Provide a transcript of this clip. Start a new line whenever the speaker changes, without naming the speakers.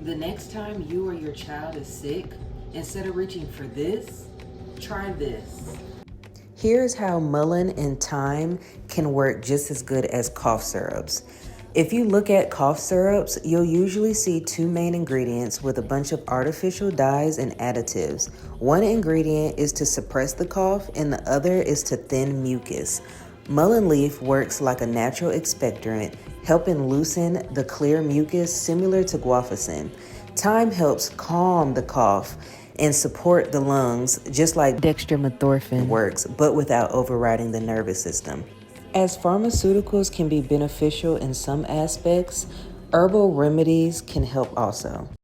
The next time you or your child is sick, instead of reaching for this, try this. Here's how mullein and thyme can work just as good as cough syrups. If you look at cough syrups, you'll usually see two main ingredients with a bunch of artificial dyes and additives. One ingredient is to suppress the cough and the other is to thin mucus. Mullein leaf works like a natural expectorant, helping loosen the clear mucus similar to guaifenesin. Thyme helps calm the cough and support the lungs, just like dextromethorphan works, but without overriding the nervous system. As pharmaceuticals can be beneficial in some aspects, herbal remedies can help also.